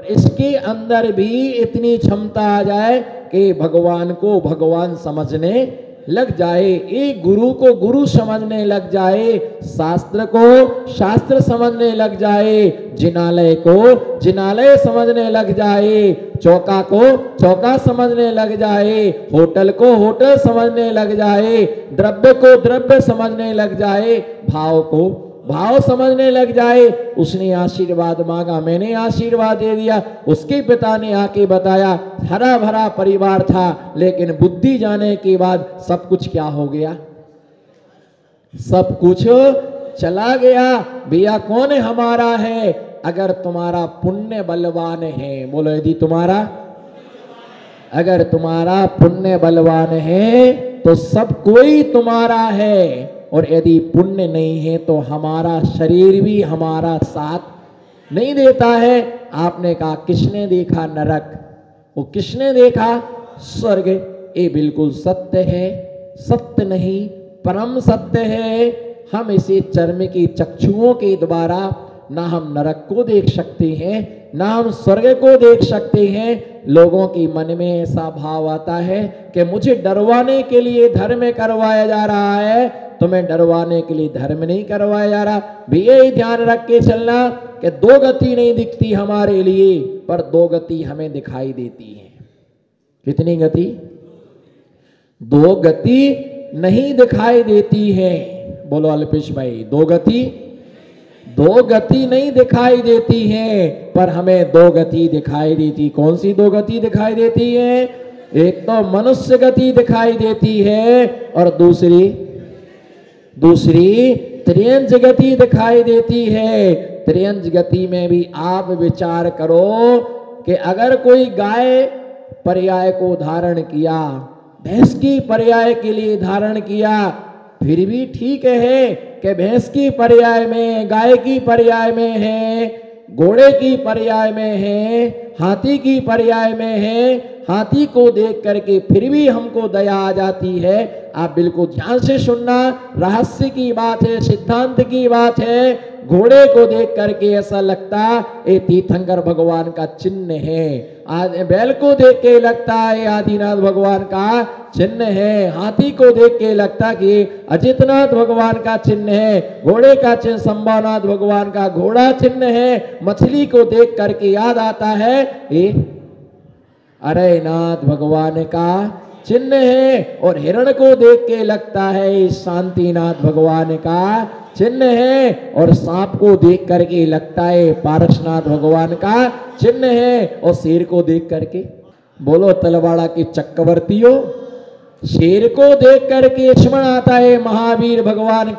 इसके अंदर भी इतनी क्षमता आ जाए कि भगवान को भगवान समझने लग जाए, एक गुरु को गुरु समझने लग जाए, शास्त्र को शास्त्र समझने लग जाए, जिनालय को जिनालय समझने लग जाए, चौका को चौका समझने लग जाए, होटल को होटल समझने लग जाए, द्रव्य को द्रव्य समझने लग जाए, भाव को भाव समझने लग जाए। उसने आशीर्वाद मांगा, मैंने आशीर्वाद दे दिया। उसके पिता ने आके बताया, हरा भरा परिवार था, लेकिन बुद्धि जाने के बाद सब कुछ क्या हो गया, सब कुछ चला गया। भैया कौन हमारा है? अगर तुम्हारा पुण्य बलवान है, बोलो यदि तुम्हारा अगर तुम्हारा पुण्य बलवान है तो सब कोई तुम्हारा है, और यदि पुण्य नहीं है तो हमारा शरीर भी हमारा साथ नहीं देता है। आपने कहा किसने देखा नरक? वो किसने देखा स्वर्ग? ये बिल्कुल सत्य है, सत्य नहीं परम सत्य है। हम इसे चर्म की चक्षुओं के द्वारा ना हम नरक को देख सकते हैं, ना हम स्वर्ग को देख सकते हैं। लोगों की मन में ऐसा भाव आता है कि मुझे डरवाने के लिए धर्म करवाया जा रहा है, तुम्हें डरवाने के लिए धर्म नहीं करवाया जा रहा। भी यही ध्यान रख के चलना कि दो गति नहीं दिखती हमारे लिए, पर दो गति हमें दिखाई देती है। कितनी गति? दो गति नहीं दिखाई देती है। बोलो अल्पेश भाई, दो गति नहीं दिखाई देती है, पर हमें दो गति दिखाई देती। कौन सी दो गति दिखाई देती है? एक तो मनुष्य गति दिखाई देती है, और दूसरी त्रियंज गति दिखाई देती है। त्रियंज गति में भी आप विचार करो कि अगर कोई गाय पर्याय को धारण किया, भैंस की पर्याय के लिए धारण किया, फिर भी ठीक है कि भैंस की पर्याय में, गाय की पर्याय में है, घोड़े की पर्याय में है, हाथी की पर्याय में है। हाथी को देख करके फिर भी हमको दया आ जाती है। आप बिल्कुल ध्यान से सुनना, रहस्य की बात है, सिद्धांत की बात है। घोड़े को देख करके ऐसा लगता ये तीर्थंकर भगवान का चिन्ह है, बैल को देख के लगता है आदिनाथ भगवान का चिन्ह है, हाथी को देख के लगता कि अजितनाथ भगवान का चिन्ह है, घोड़े का चिन्ह संभावनाथ भगवान का घोड़ा चिन्ह है। मछली को देख करके याद आता है ये अरयनाथ भगवान का चिन्ह है, और हिरण को देख के लगता है शांतिनाथ भगवान का चिन्ह है, और सांप को देख करके लगता है पारसनाथ भगवान का चिन्ह है, और शेर को देख करके, बोलो तलवाड़ा के चक्रवर्तियों, शेर को देख करके स्मरण आता है महावीर भगवान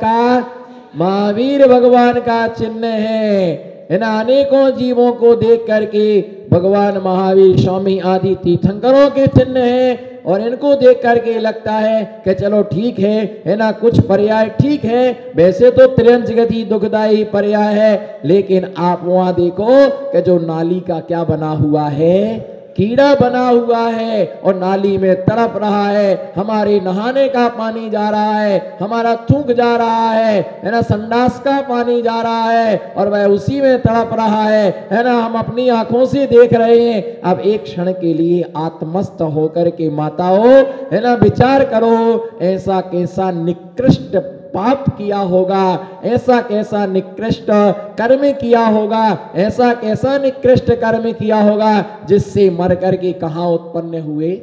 का चिन्ह है। इन अनेकों जीवों को देख करके भगवान महावीर स्वामी आदि तीर्थंकरों के चिन्ह है, और इनको देख करके लगता है कि चलो ठीक है ना, कुछ पर्याय ठीक है। वैसे तो त्रियंज गति दुखदाई पर्याय है, लेकिन आप वहां देखो कि जो नाली का क्या बना हुआ है, कीड़ा बना हुआ है, और नाली में तड़प रहा है। हमारे नहाने का पानी जा रहा है, हमारा थूक जा रहा है ना, संडास का पानी जा रहा है, और वह उसी में तड़प रहा है ना। हम अपनी आंखों से देख रहे हैं। अब एक क्षण के लिए आत्मस्थ होकर के माताओं है ना, विचार करो, ऐसा कैसा निकृष्ट पाप किया होगा, ऐसा कैसा निकृष्ट कर्म किया होगा, ऐसा कैसा निकृष्ट कर्म किया होगा, जिससे मर करके कहां उत्पन्न हुए?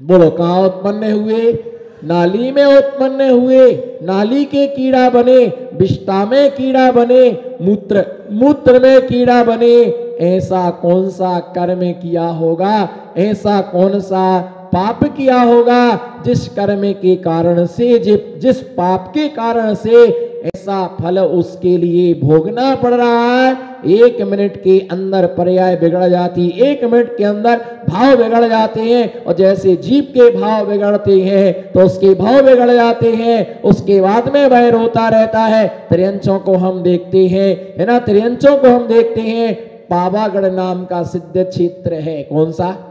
बोलो कहां उत्पन्न हुए? नाली में उत्पन्न हुए। नाली के कीड़ा बने, विष्ठा में कीड़ा बने, मूत्र में कीड़ा बने। ऐसा कौन सा कर्म किया होगा, ऐसा कौन सा पाप किया होगा, जिस कर्म के कारण से, जिस पाप के कारण से ऐसा फल उसके लिए भोगना पड़ रहा है। एक मिनट के अंदर पर्याय बिगड़ जाती, एक मिनट के अंदर भाव बिगड़ जाते हैं, और जैसे जीव के भाव बिगड़ते हैं तो उसके भाव बिगड़ जाते हैं। उसके बाद में वह रोता रहता है। त्रियंचों को हम देखते हैं है ना, त्रियंचों को हम देखते हैं। पावागढ़ नाम का सिद्ध क्षेत्र है। कौन सा?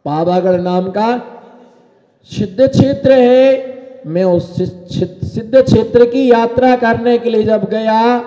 पावागढ़ नाम का सिद्ध क्षेत्र है। मैं उस सिद्ध क्षेत्र की यात्रा करने के लिए जब गया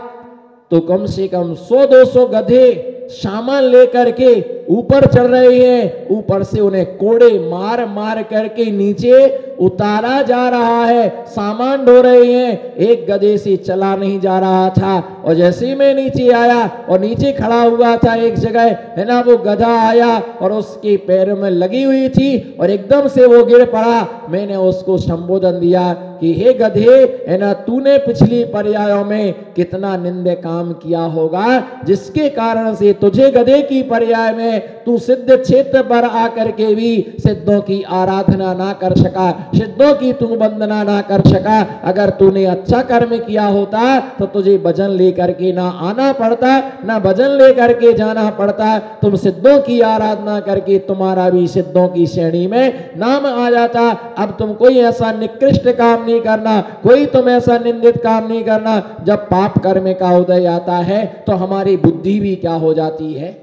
तो कम से कम 100-200 गधे सामान लेकर के ऊपर चढ़ रहे हैं, ऊपर से उन्हें कोड़े मार मार करके नीचे उतारा जा रहा है, सामान ढो रहे हैं। एक गधे से चला नहीं जा रहा था, और जैसे ही मैं नीचे आया और नीचे खड़ा हुआ था एक जगह, है ना, वो गधा आया और उसके पैरों में लगी हुई थी और एकदम से वो गिर पड़ा। मैंने उसको संबोधन दिया कि हे गधे, है ना, तूने पिछली पर्यायों में कितना निंदे काम किया होगा, जिसके कारण से तुझे गधे की पर्याय में तू सिद्ध क्षेत्र पर आकर के भी सिद्धों की आराधना ना कर सका, सिद्धों की तू वंदना ना कर सका। अगर तूने अच्छा कर्म किया होता तो तुझे भजन लेकर के ना आना पड़ता, ना भजन लेकर के जाना पड़ता, तुम सिद्धों की आराधना करके तुम्हारा भी सिद्धों की श्रेणी में नाम आ जाता। अब तुम कोई ऐसा निकृष्ट काम नहीं करना, कोई तुम ऐसा निंदित काम नहीं करना। जब पाप कर्म का उदय आता है तो हमारी बुद्धि भी क्या हो जाती है,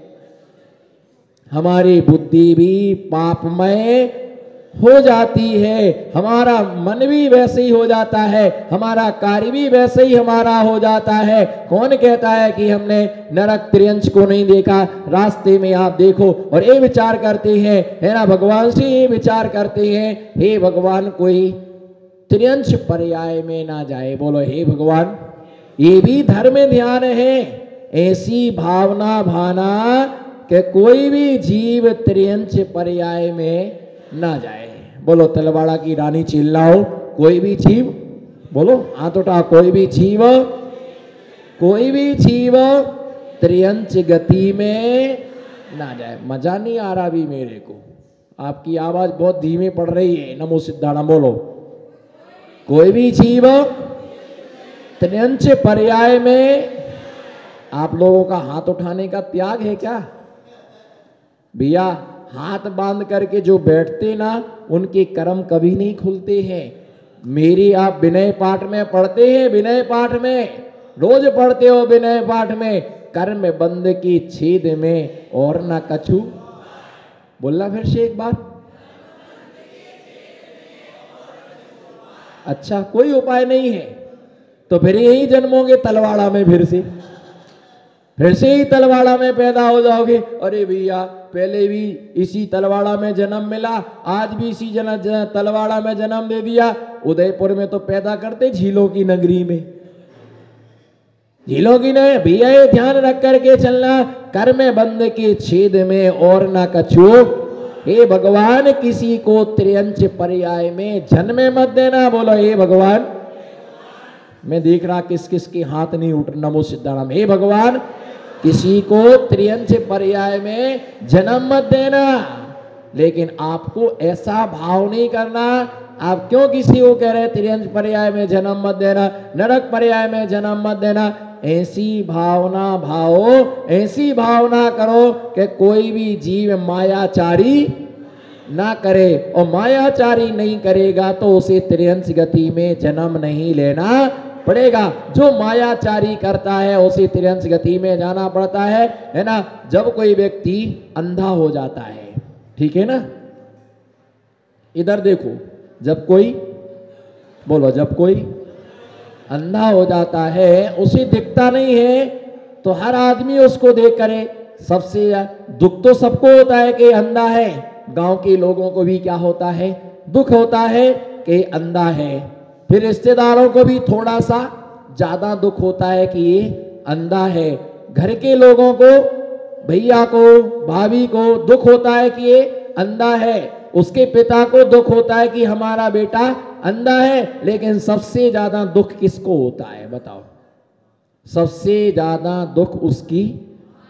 हमारी बुद्धि भी पापमय हो जाती है, हमारा मन भी वैसे ही हो जाता है, हमारा कार्य भी वैसे ही हमारा हो जाता है। कौन कहता है कि हमने नरक त्रियंच को नहीं देखा? रास्ते में आप देखो और ये विचार करते हैं, है ना, भगवान से ये विचार करते हैं, हे भगवान कोई त्रियंच पर्याय में ना जाए। बोलो हे भगवान, ये भी धर्म ध्यान है, ऐसी भावना भाना कि कोई भी जीव त्रियंच पर्याय में ना जाए। बोलो तलवाड़ा की रानी चिल्लाओ, कोई भी जीव, बोलो हाथ उठा, कोई भी जीव त्रियंच गति में ना जाए। मजा नहीं आ रहा भी मेरे को, आपकी आवाज बहुत धीमी पड़ रही है। नमो सिद्धाराम बोलो, कोई भी जीव त्रियंच पर्याय में। आप लोगों का हाथ उठाने का त्याग है क्या भैया? हाथ बांध करके जो बैठते ना, उनके कर्म कभी नहीं खुलते हैं। मेरी आप विनय पाठ में पढ़ते हैं, विनय पाठ में रोज पढ़ते हो, विनय पाठ में कर्म बंद की छेद में और ना कछु। बोलना फिर से एक बार। अच्छा, कोई उपाय नहीं है तो फिर यही जन्मोगे तलवाड़ा में, फिर से ही तलवाड़ा में पैदा हो जाओगे। अरे भैया पहले भी इसी तलवाड़ा में जन्म मिला, आज भी इसी तलवाड़ा में जन्म दे दिया। उदयपुर में तो पैदा करते झीलों की नगरी में, झीलों की नहीं भैया, ये ध्यान रख करके चलना, कर्म बंद के छेद में और ना कछु। हे भगवान, किसी को त्रियंच पर्याय में जन्म मत देना। बोलो हे भगवान। मैं देख रहा किस किस के हाथ नहीं उठ। नमो सिद्धाराम। हे भगवान, किसी को त्रियंच पर्याय में जन्म मत देना। लेकिन आपको ऐसा भाव नहीं करना। आप क्यों किसी को कह रहे हैं त्रियंच पर्याय में जन्म मत देना, नरक पर्याय में जन्म मत देना? ऐसी भावना भाओ, ऐसी भावना करो कि कोई भी जीव मायाचारी ना करे, और मायाचारी नहीं करेगा तो उसे त्रियंच गति में जन्म नहीं लेना पड़ेगा। जो मायाचारी करता है उसे त्रियंच गति में जाना पड़ता है ना। जब कोई व्यक्ति अंधा हो जाता है, ठीक है ना, इधर देखो, जब कोई, बोलो, जब कोई अंधा हो जाता है, उसे दिखता नहीं है, तो हर आदमी उसको देख करे, सबसे दुख तो सबको होता है कि अंधा है। गांव के लोगों को भी क्या होता है, दुख होता है कि अंधा है। फिर रिश्तेदारों को भी थोड़ा सा ज्यादा दुख होता है कि ये अंधा है। घर के लोगों को, भैया को, भाभी को दुख होता है कि ये अंधा है। उसके पिता को दुख होता है कि हमारा बेटा अंधा है। लेकिन सबसे ज्यादा दुख किसको होता है बताओ? सबसे ज्यादा दुख उसकी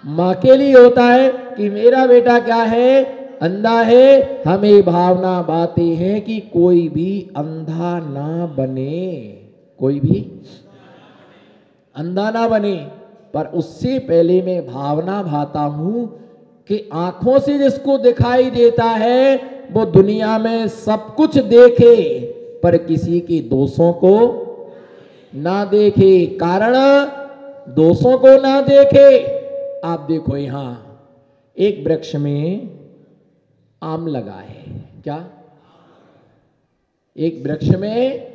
माँ के लिए होता है कि मेरा बेटा क्या है, अंधा है। हमें भावना बातें हैं कि कोई भी अंधा ना बने, कोई भी अंधा ना बने। पर उससे पहले मैं भावना भाता हूं कि आंखों से जिसको दिखाई देता है वो दुनिया में सब कुछ देखे, पर किसी के दोषों को ना देखे। कारण दोषों को ना देखे। आप देखो, यहां एक वृक्ष में आम लगा है, क्या? एक वृक्ष में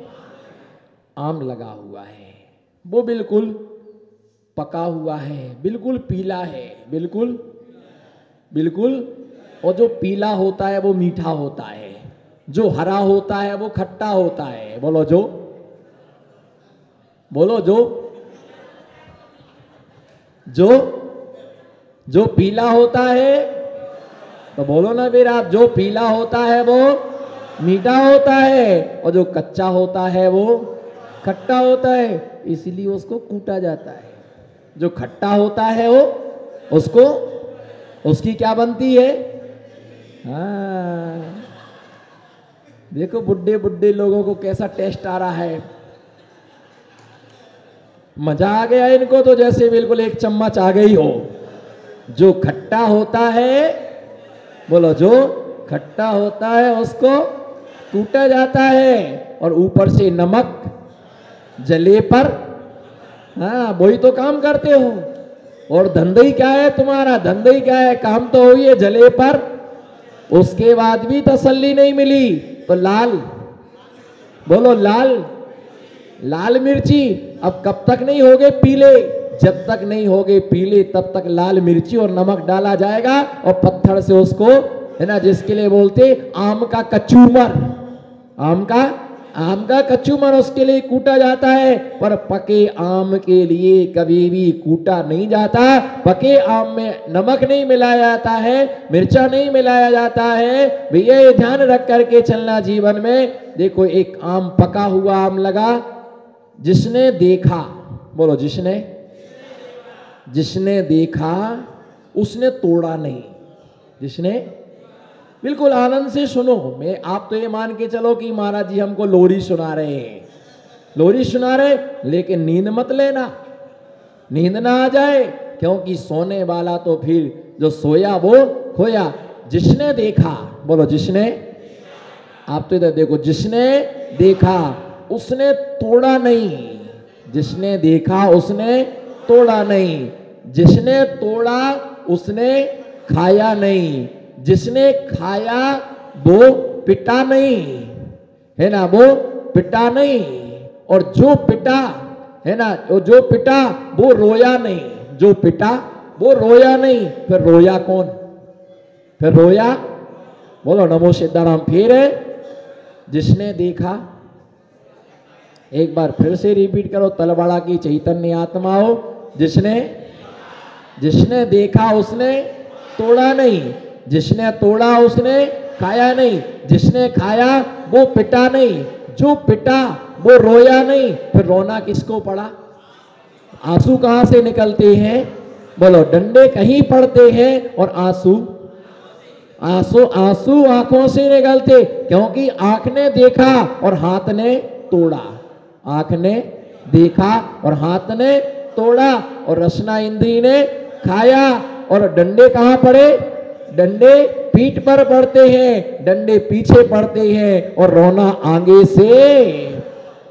आम लगा हुआ है। वो बिल्कुल पका हुआ है, बिल्कुल पीला है, बिल्कुल बिल्कुल। और जो पीला होता है वो मीठा होता है, जो हरा होता है वो खट्टा होता है। बोलो जो, बोलो जो जो जो पीला होता है, तो बोलो ना फिर आप, जो पीला होता है वो मीठा होता है और जो कच्चा होता है वो खट्टा होता है, इसलिए उसको कूटा जाता है। जो खट्टा होता है वो उसको, उसकी क्या बनती है? हाँ, देखो बुड्ढे बुड्ढे लोगों को कैसा टेस्ट आ रहा है, मजा आ गया इनको तो, जैसे बिल्कुल एक चम्मच आ गई हो। जो खट्टा होता है, बोलो जो खट्टा होता है उसको कूटा जाता है और ऊपर से नमक जले पर, हाँ वही तो काम करते हो। और धंधई क्या है तुम्हारा? धंधई क्या है? काम तो हुई है जले पर, उसके बाद भी तसल्ली नहीं मिली तो लाल, बोलो लाल, लाल मिर्ची। अब कब तक नहीं होगे पीले? जब तक नहीं होगे पीले तब तक लाल मिर्ची और नमक डाला जाएगा और पत्थर से उसको, है ना, जिसके लिए बोलते आम का कचूमर, आम का कचूमर उसके लिए कूटा जाता है। पर पके आम के लिए कभी भी कूटा नहीं जाता। पके आम में नमक नहीं मिलाया जाता है, मिर्चा नहीं मिलाया जाता है। भैया ये ध्यान रख करके चलना जीवन में। देखो एक आम, पका हुआ आम लगा, जिसने देखा, बोलो जिसने देखा उसने तोड़ा नहीं। जिसने, बिल्कुल आनंद से सुनो। मैं, आप तो ये मान के चलो कि महाराज जी हमको लोरी सुना रहे हैं, लोरी सुना रहे, लेकिन नींद मत लेना, नींद ना आ जाए, क्योंकि सोने वाला तो फिर जो सोया वो खोया। जिसने देखा, बोलो जिसने, आप तो इधर देखो, जिसने देखा उसने तोड़ा नहीं। जिसने देखा उसने तोड़ा नहीं, जिसने तोड़ा उसने खाया नहीं, जिसने खाया वो पिटा नहीं, है ना, वो पिटा नहीं। और जो पिटा, है ना, जो पिटा वो रोया नहीं, जो पिटा वो रोया नहीं। फिर रोया कौन? फिर रोया, बोलो नमो सिद्धाराम। फिर जिसने देखा, एक बार फिर से रिपीट करो, तलवाड़ा की चैतन्य आत्मा हो। जिसने देखा उसने तोड़ा नहीं, जिसने तोड़ा उसने खाया नहीं, जिसने खाया वो पिटा नहीं, जो पिटा वो रोया नहीं। फिर रोना किसको पड़ा? आंसू कहां से निकलते हैं? बोलो डंडे कहीं पड़ते हैं और आंसू, आंसू आंखों से निकलते, क्योंकि आंख ने देखा और हाथ ने तोड़ा। आंख ने देखा और हाथ ने तोड़ा और रसना इंद्री ने खाया। और डंडे कहां पड़े? डंडे पीठ पर पड़ते हैं, डंडे पीछे पड़ते हैं और रोना आगे से।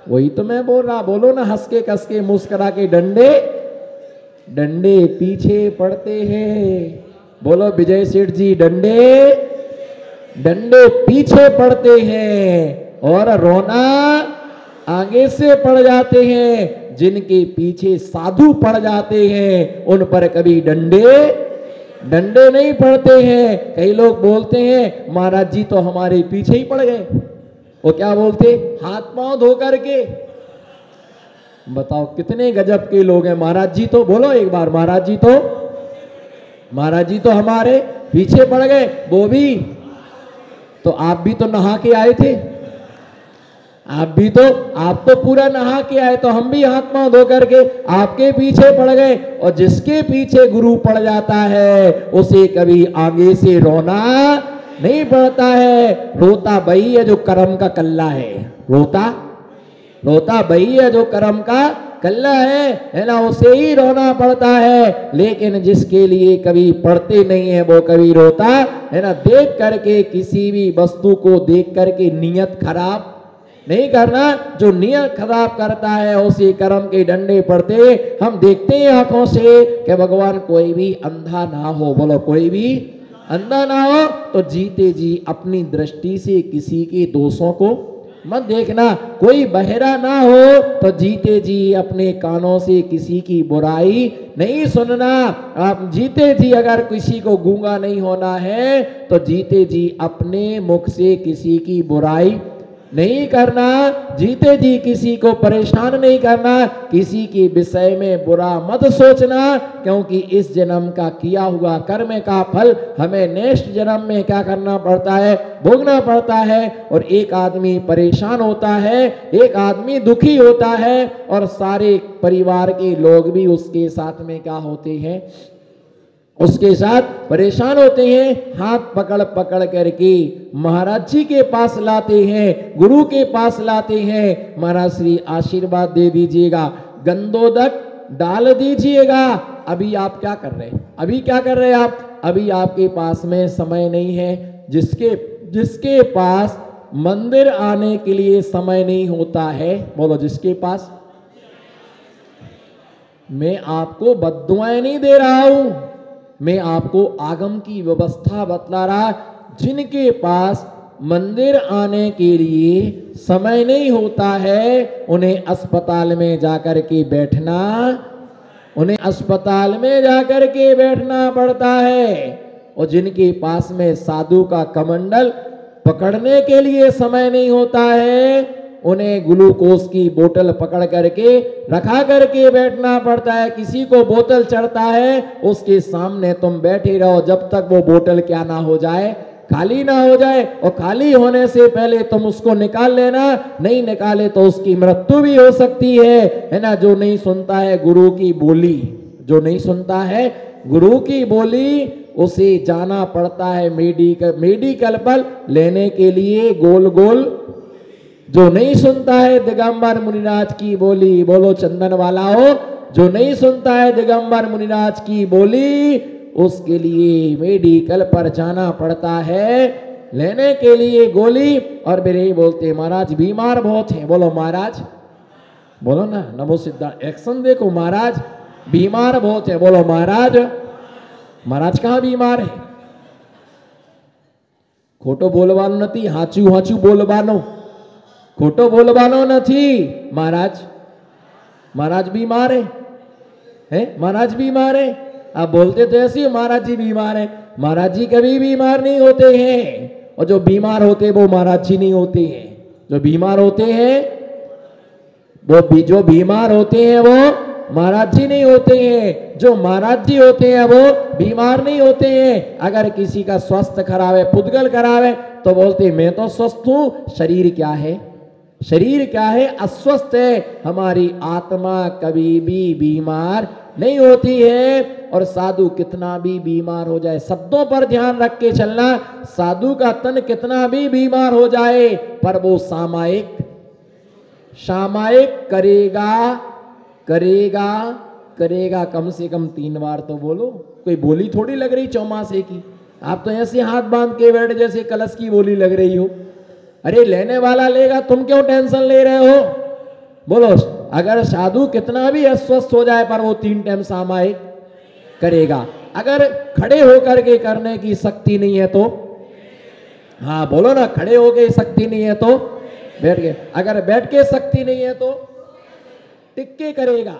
वही तो मैं बोल रहा, बोलो ना हंस के कस के मुस्कुरा के, डंडे पीछे पड़ते हैं। बोलो विजय सेठ जी, डंडे पीछे पड़ते हैं और रोना आगे से पड़ जाते हैं। जिनके पीछे साधु पड़ जाते हैं उन पर कभी डंडे नहीं पड़ते हैं। कई लोग बोलते हैं महाराज जी तो हमारे पीछे ही पड़ गए। वो क्या बोलते? हाथ पांव धो करके। बताओ कितने गजब के लोग हैं। महाराज जी तो, बोलो एक बार, महाराज जी तो हमारे पीछे पड़ गए। वो भी तो, आप भी तो नहा के आए थे, आप तो पूरा नहा के आए, तो हम भी हाथ पांव धो करके आपके पीछे पड़ गए। और जिसके पीछे गुरु पड़ जाता है उसे कभी आगे से रोना नहीं पड़ता है। रोता वही है जो कर्म का कल्ला है, रोता वही है जो कर्म का कल्ला है ना, उसे ही रोना पड़ता है। लेकिन जिसके लिए कभी पड़ते नहीं है वो कभी रोता है ना। देख करके, किसी भी वस्तु को देख करके नियत खराब नहीं करना। जो नियत खराब करता है उसी कर्म के डंडे पड़ते। हम देखते हैं आंखों से कि भगवान कोई भी अंधा ना हो, बोलो कोई भी अंधा ना हो, तो जीते जी अपनी दृष्टि से किसी के दोषों को मत देखना। कोई बहरा ना हो तो जीते जी अपने कानों से किसी की बुराई नहीं सुनना। आप जीते जी अगर किसी को गूंगा नहीं होना है तो जीते जी अपने मुख से किसी की बुराई नहीं करना। जीते जी किसी को परेशान नहीं करना, किसी के विषय में बुरा मत सोचना, क्योंकि इस जन्म का किया हुआ कर्म का फल हमें नेक्स्ट जन्म में क्या करना पड़ता है, भोगना पड़ता है। और एक आदमी परेशान होता है, एक आदमी दुखी होता है और सारे परिवार के लोग भी उसके साथ में क्या होते हैं, उसके साथ परेशान होते हैं। हाथ पकड़ पकड़ करके महाराज जी के पास लाते हैं, गुरु के पास लाते हैं। महाराज श्री आशीर्वाद दे दीजिएगा, गंदोदक डाल दीजिएगा। अभी आप क्या कर रहे हैं, अभी क्या कर रहे हैं आप, अभी आपके पास में समय नहीं है। जिसके पास मंदिर आने के लिए समय नहीं होता है, बोलो जिसके पास। मैं आपको बद्दुआएं नहीं दे रहा हूं, मैं आपको आगम की व्यवस्था बतला रहा। जिनके पास मंदिर आने के लिए समय नहीं होता है, उन्हें अस्पताल में जाकर के बैठना, उन्हें अस्पताल में जाकर के बैठना पड़ता है। और जिनके पास में साधु का कमंडल पकड़ने के लिए समय नहीं होता है, उन्हें ग्लूकोज की बोतल पकड़ करके रखा करके बैठना पड़ता है। किसी को बोतल चढ़ता है, उसके सामने तुम बैठे रहो जब तक वो बोतल क्या ना हो जाए, खाली ना हो जाए। और खाली होने से पहले तुम उसको निकाल लेना, नहीं निकाले तो उसकी मृत्यु भी हो सकती है ना। जो नहीं सुनता है गुरु की बोली, जो नहीं सुनता है गुरु की बोली, उसे जाना पड़ता है मेडिकल पर लेने के लिए गोल गोल। जो नहीं सुनता है दिगंबर मुनिराज की बोली, बोलो चंदन वाला हो, जो नहीं सुनता है दिगंबर मुनिराज की बोली, उसके लिए मेडिकल पर जाना पड़ता है लेने के लिए गोली। और मेरे बोलते महाराज बीमार बहुत हैं, बोलो महाराज, बोलो ना नमो सिद्धार्थ, एक्शन देखो, महाराज बीमार बहुत है, बोलो महाराज। महाराज कहाँ बीमार है, खोटो बोलवानो नहीं, हाचू हाचू बोलवानो, खोटो बोलवानो नहीं। महाराज बीमार है महाराज बीमार है। आप बोलते तो ऐसे महाराज जी बीमार है, महाराज जी कभी बीमार नहीं होते हैं। और जो बीमार होते हैं वो महाराज जी नहीं होते हैं। जो बीमार होते हैं जो बीमार होते हैं वो महाराज जी नहीं होते हैं। जो महाराज जी होते हैं वो बीमार नहीं होते हैं। अगर किसी का स्वास्थ्य खराब है, पुद्गल खराब है, तो बोलते मैं तो स्वस्थ हूं, शरीर क्या है, शरीर क्या है, अस्वस्थ है। हमारी आत्मा कभी भी बीमार नहीं होती है। और साधु कितना भी बीमार हो जाए, शब्दों पर ध्यान रख के चलना, साधु का तन कितना भी बीमार हो जाए पर वो सामायिक करेगा कम से कम 3 बार तो बोलो। कोई बोली थोड़ी लग रही चौमासे की, आप तो ऐसे हाथ बांध के बैठ जैसे कलश की बोली लग रही हो। अरे लेने वाला लेगा, तुम क्यों टेंशन ले रहे हो, बोलो। अगर साधु कितना भी अस्वस्थ हो जाए पर वो 3 टाइम सामायिक करेगा। अगर खड़े होकर के करने की शक्ति नहीं है तो, हाँ बोलो ना, खड़े होके शक्ति नहीं है तो बैठ के, अगर बैठ के शक्ति नहीं है तो टिक के करेगा।